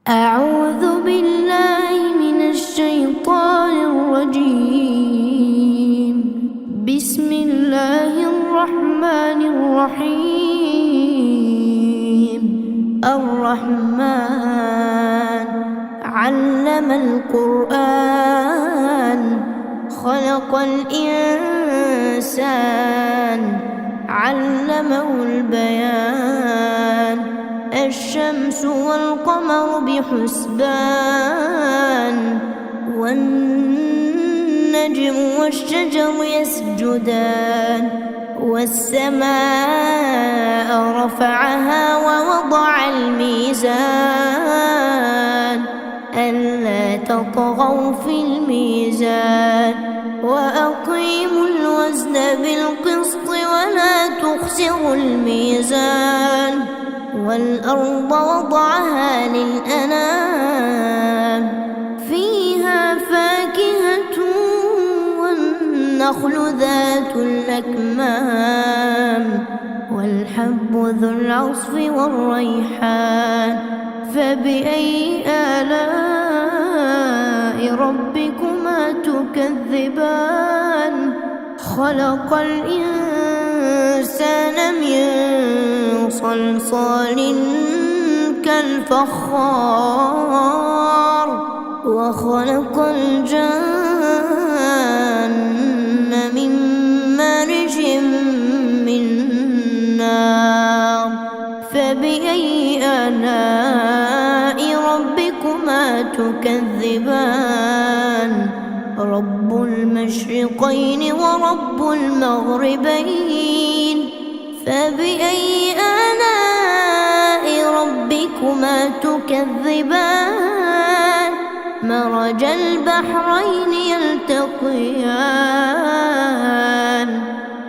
أعوذ بالله من الشيطان الرجيم. بسم الله الرحمن الرحيم. الرحمن علم القرآن خلق الإنسان علمه البيان. الشمس والقمر بحسبان والنجم والشجر يسجدان. والسماء رفعها ووضع الميزان ألا تطغوا في الميزان وأقيموا الوزن بالقسط ولا تخسروا الميزان. والأرض وضعها للأنام فيها فاكهة والنخل ذات الأكمام والحب ذو العصف والريحان. فبأي آلاء ربكما تكذبان؟ خلق الإنسان من صلصال كالفخار وخلق الجن من مارج من نار. فبأي آلاء ربكما تكذبان؟ رب المشرقين ورب المغربين. فبأي آلاء ربكما تكذبان؟ مرج البحرين يلتقيان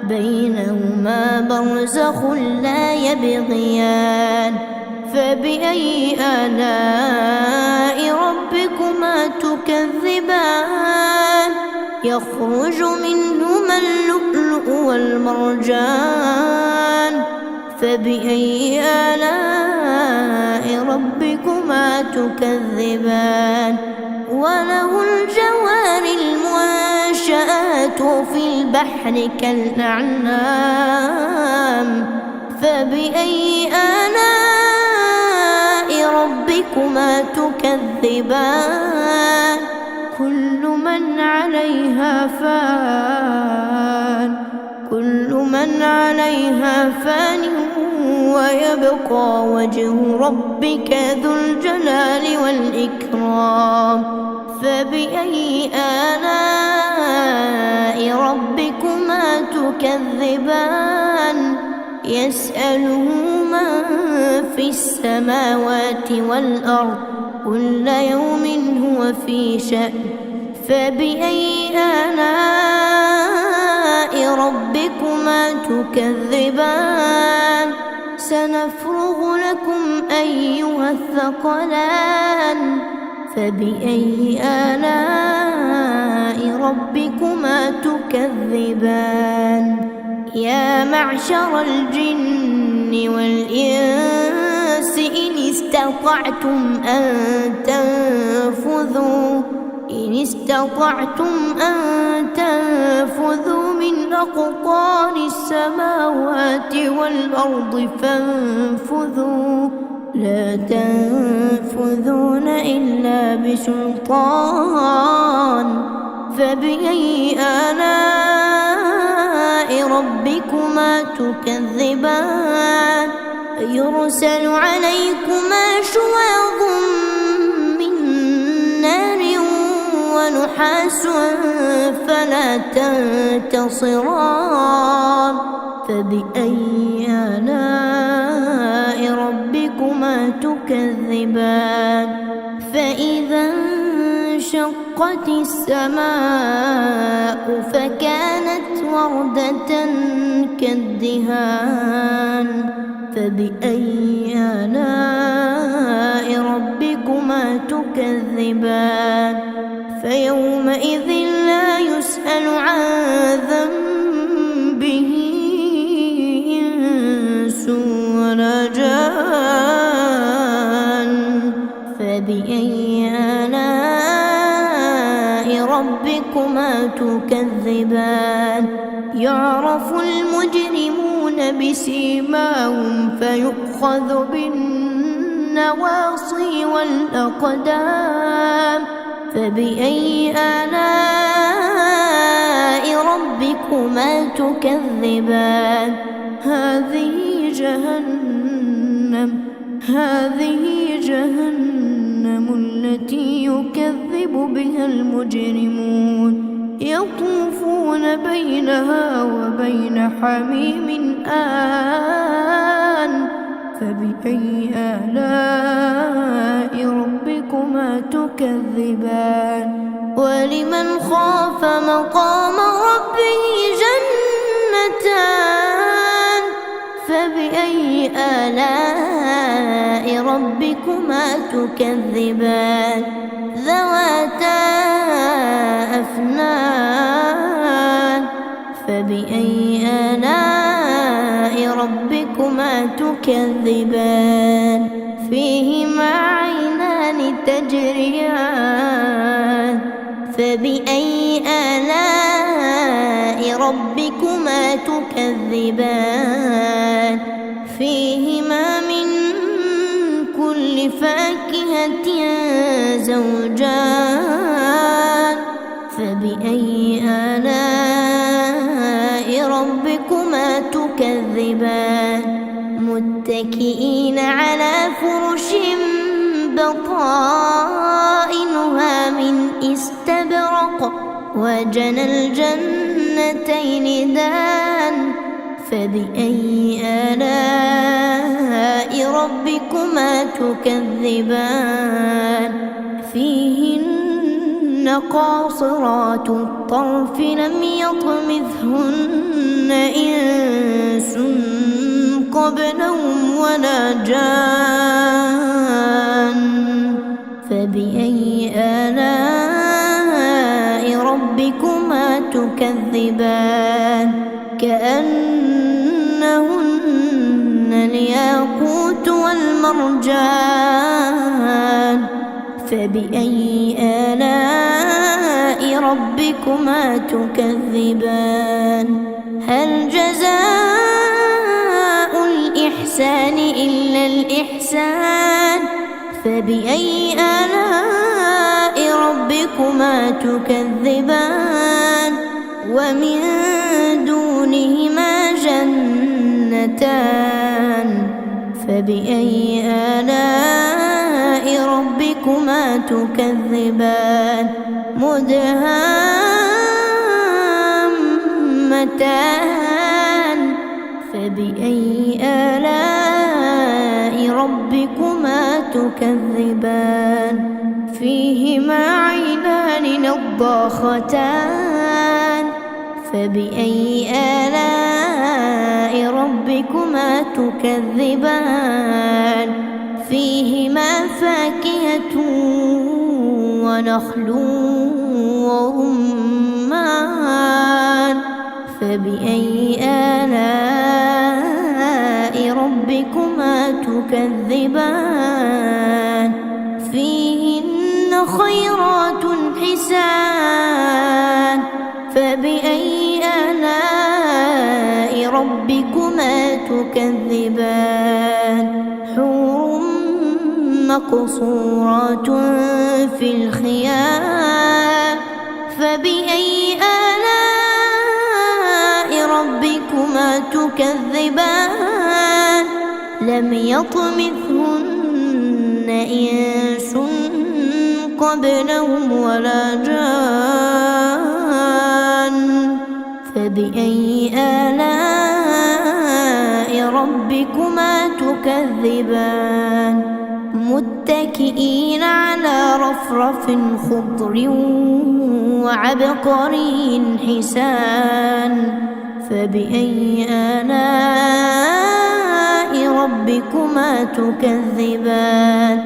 بينهما برزخ لا يبغيان. فبأي آلاء ربكما تكذبان؟ يخرج منهما اللؤلؤ والمرجان. فبأي آلاء ربكما تكذبان؟ وله الجوار المنشآت في البحر كالأعلام. فبأي آلاء ربكما تكذبان؟ كل من عليها فان ويبقى وجه ربك ذو الجلال والإكرام. فبأي آلاء ربكما تكذبان؟ يسأله من في السماوات والأرض كل يوم هو في شأن. فبأي آلاء ربكما تكذبان؟ سنفرغ لكم أيها الثقلان. فبأي آلاء ربكما تكذبان؟ يا معشر الجن والإنس إن استطعتم أن تنفذوا من أقطار السماوات والأرض فانفذوا لا تنفذون إلا بسلطان. فبأي آلاء ربكما تكذبان؟ يرسل عليكما شواظ من نار ونحاس فلا تنتصران. فبأي آلاء ربكما تكذبان؟ فإذا انشقت السماء فكانت وردة كالدهان. فبأي آلاء ربكما تكذبان؟ فيومئذ لا يسأل عن ذنبه إنس ولا جان. فبأي آلاء ربكما تكذبان يعرف المجرمون بسيماهم فيؤخذ بالنواصي والأقدام فبأي آلاء ربكما تكذبان هذه جهنم التي يكذب بها المجرمون يطوفون بينها وبين حميم آن فبأي آلاء ربكما تكذبان ولمن خاف مقام ربه جنتان فبأي آلاء ربكما تكذبان ذواتا أفنان فبأي آلاء ربكما تكذبان فيهما عينان تجريان فبأي آلاء ربكما تكذبان فيهما من كل فاكهة زوجان فبأي آلاء ربكما تكذبان متكئين على فرش بطائنها من استبرق وجنى الجنتين دان فبأي آلاء ربكما تكذبان فيهن قاصرات الطرف لم يطمثهن إنس قبلهم ولا جان فبأي آلاء ربكما تكذبان كأنهن الياقوت والمرجان فبأي آلاء ربكما تكذبان هل جزاء الإحسان إلا الإحسان فبأي آلاء ربكما تكذبان ومن دونهما جنتان فبأي آلاء ربكما تكذبان مدهامتان فبأي آلاء ربكما تكذبان فيهما عينان نضاختان فبأي آلاء ربكما تكذبان فيهما فاكهة ونخل ورمان فبأي آلاء ربكما تكذبان فيهن خيرات حسان فبأي آلاء ربكما تكذبان حور مقصورات في الخيام فبأي آلاء ربكما تكذبان لم يطمثهن إنس قبلهم ولا جان فبأي آلاء ربكما تكذبان متكئين على رفرف خضر وعبقري حسان فبأي آلاء ربكما تكذبان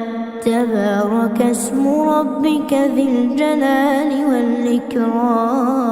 تبارك اسم ربك ذي الجلال والإكرام